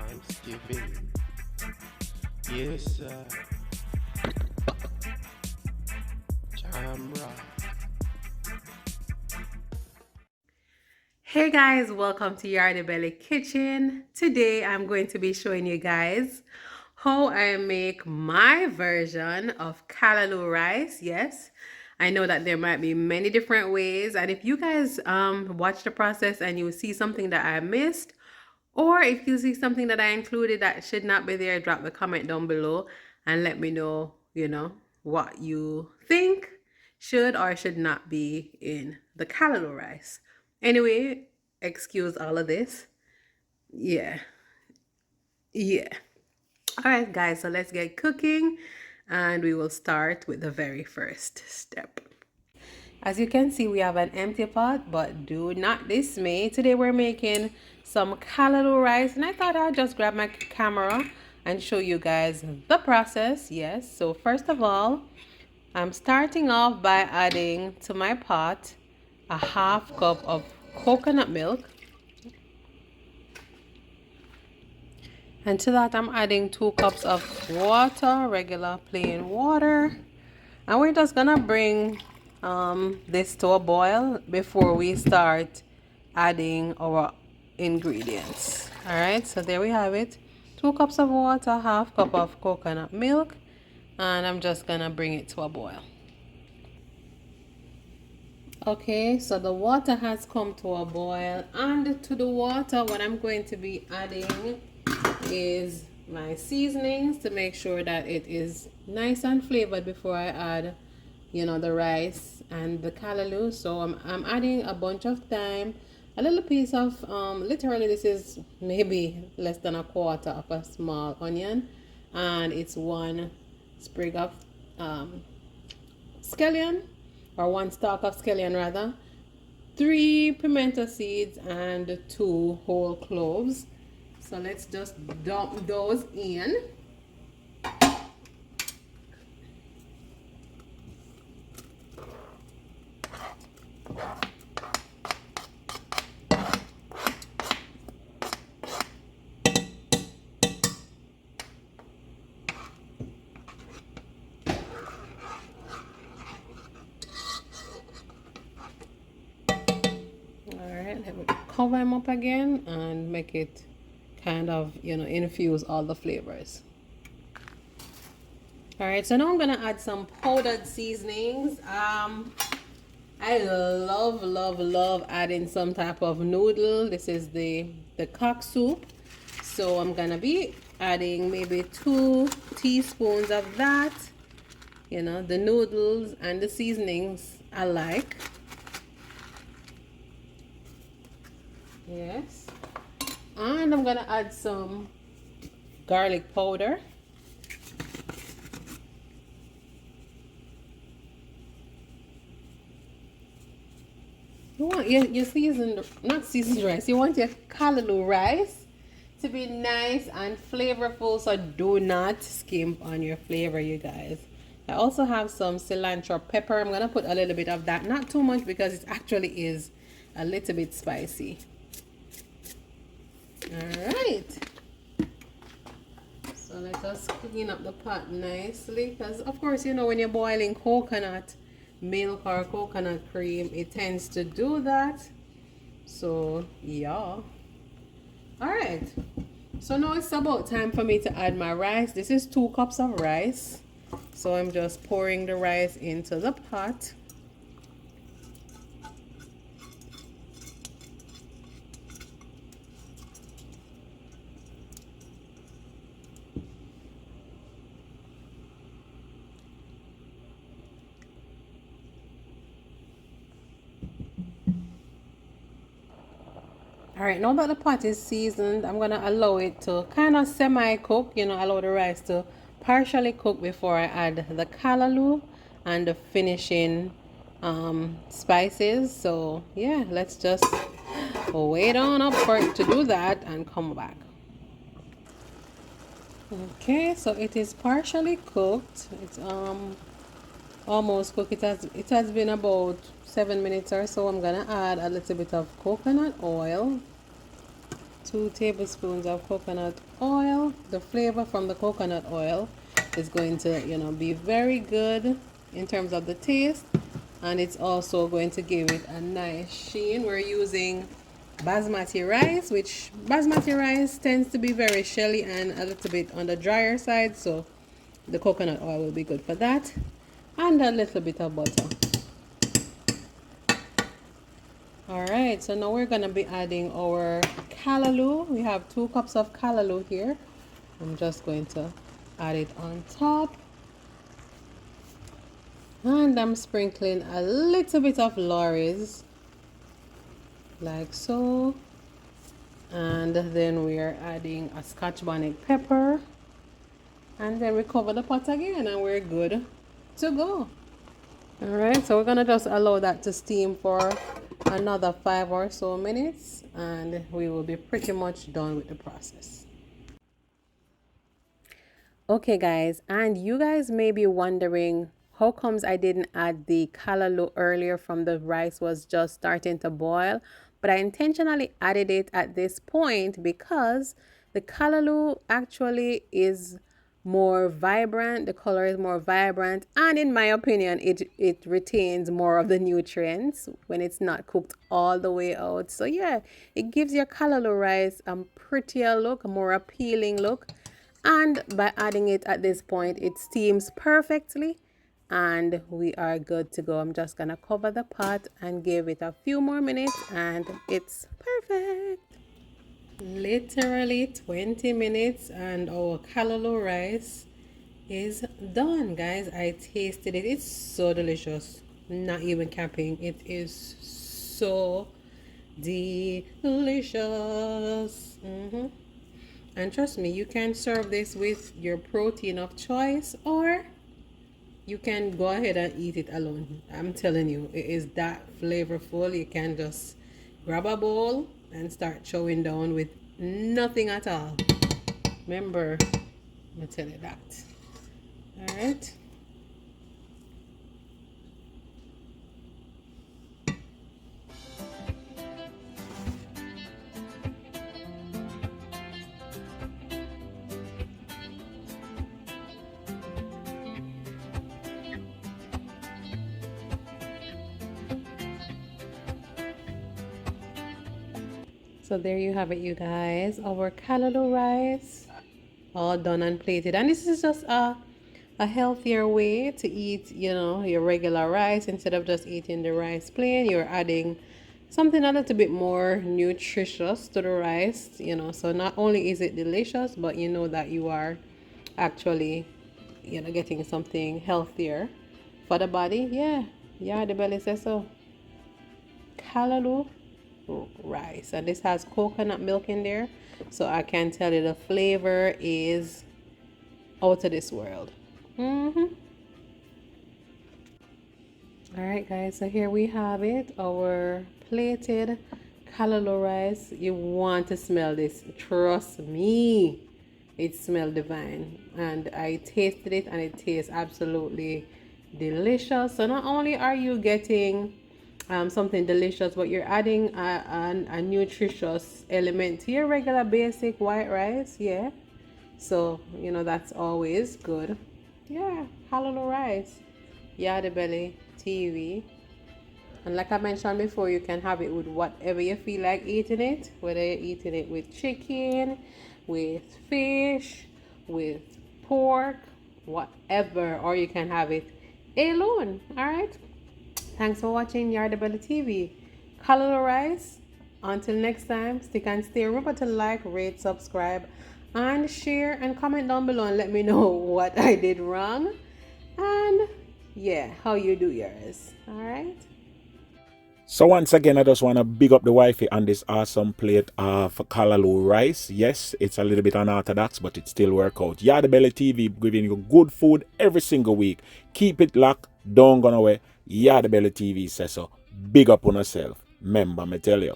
Thanksgiving. Yes, Jamra. Hey guys, welcome to Yardy Belly Kitchen. Today I'm going to be showing you guys how I make my version of callaloo rice. Yes, I know that there might be many different ways, and if you guys watch the process and you see something that I missed, or if you see something that I included that should not be there, drop the comment down below and let me know, what you think should or should not be in the callaloo rice. Anyway, excuse all of this. Yeah. Yeah. All right, guys, so let's get cooking and we will start with the very first step. As you can see, we have an empty pot, but do not dismay. Today we're making some callaloo rice, and I thought I'd just grab my camera and show you guys the process. Yes, so first of all, I'm starting off by adding to my pot a half cup of coconut milk. And to that, I'm adding 2 cups of water, regular plain water. And we're just gonna bring this to a boil before we start adding our ingredients. All right, so there we have it. 2 cups of water, half cup of coconut milk, and I'm just gonna bring it to a boil. Okay, so the water has come to a boil, and to the water, what I'm going to be adding is my seasonings to make sure that it is nice and flavored before I add, the rice and the callaloo. So I'm adding a bunch of thyme, a little piece of, literally this is maybe less than a quarter of a small onion, and it's 1 sprig of scallion, or 1 stalk of scallion rather, 3 pimento seeds, and 2 whole cloves. So let's just dump those in. Alright, let me cover them up again and make it kind of, infuse all the flavors. Alright, so now I'm gonna add some powdered seasonings. I love adding some type of noodle. This is the cock soup. So I'm gonna be adding maybe 2 teaspoons of that. The noodles and the seasonings I like. Yes. And I'm gonna add some garlic powder. You want your seasoned, not seasoned rice, you want your callaloo rice to be nice and flavorful, so do not skimp on your flavor, you guys. I also have some cilantro pepper. I'm gonna put a little bit of that, not too much because it actually is a little bit spicy. Alright, so let us clean up the pot nicely, because of course, when you're boiling coconut milk or coconut cream, it tends to do that. So yeah. All right, so now it's about time for me to add my rice. This is 2 cups of rice, so I'm just pouring the rice into the pot. All right, now that the pot is seasoned, I'm gonna allow it to kind of semi-cook, allow the rice to partially cook before I add the callaloo and the finishing spices. So yeah, let's just wait on up for it to do that and come back. Okay, so it is partially cooked. It's almost cooked. It has been about 7 minutes or so. I'm gonna add a little bit of coconut oil. 2 tablespoons of coconut oil. The flavor from the coconut oil is going to, be very good in terms of the taste, and it's also going to give it a nice sheen. We're using basmati rice, which basmati rice tends to be very shelly and a little bit on the drier side, so the coconut oil will be good for that, and a little bit of butter. Alright, so now we're going to be adding our callaloo. We have 2 cups of callaloo here. I'm just going to add it on top. And I'm sprinkling a little bit of Lorry's, like so. And then we are adding a Scotch bonnet pepper. And then we cover the pot again and we're good to go. Alright, so we're going to just allow that to steam for another 5 or so minutes. And we will be pretty much done with the process. Okay guys, and you guys may be wondering how comes I didn't add the callaloo earlier from the rice was just starting to boil, but I intentionally added it at this point because the callaloo actually is more vibrant, the color is more vibrant, and in my opinion it retains more of the nutrients when it's not cooked all the way out. So yeah, it gives your callaloo rice a prettier look, a more appealing look. And by adding it at this point, it steams perfectly and we are good to go. I'm just going to cover the pot and give it a few more minutes and it's perfect. Literally 20 minutes and our callaloo rice is done, guys. I tasted it. It's so delicious. Not even capping. It is so delicious. And trust me, you can serve this with your protein of choice or you can go ahead and eat it alone. I'm telling you, it is that flavorful. You can just grab a bowl and start chowing down with nothing at all. Remember, I'm going to tell you that. All right. So there you have it, you guys. Our callaloo rice, all done and plated. And this is just a healthier way to eat, your regular rice. Instead of just eating the rice plain, you're adding something a little bit more nutritious to the rice, So not only is it delicious, but you know that you are actually, getting something healthier for the body. Yeah, the belly says so. Callaloo rice, and this has coconut milk in there, so I can tell you the flavor is out of this world. All right guys, so here we have it, our plated callaloo rice. You want to smell this, trust me, it smells divine, and I tasted it and it tastes absolutely delicious. So not only are you getting something delicious, but you're adding a nutritious element to your regular basic white rice. Yeah, so that's always good. Yeah, callaloo rice, Yardie Belly TV. And like I mentioned before, you can have it with whatever you feel like eating it, whether you're eating it with chicken, with fish, with pork, whatever, or you can have it alone. All right, thanks for watching Yardie Belly TV. Callaloo rice. Until next time, stick and stay. Remember to like, rate, subscribe, and share, and comment down below and let me know what I did wrong and yeah, how you do yours. All right. So once again, I just want to big up the wifey on this awesome plate of callaloo rice. Yes, it's a little bit unorthodox, but it still work out. Yardie Belly TV giving you good food every single week. Keep it locked, don't go away. Yardie Belly TV says so. Big up on yourself. Remember, me tell you.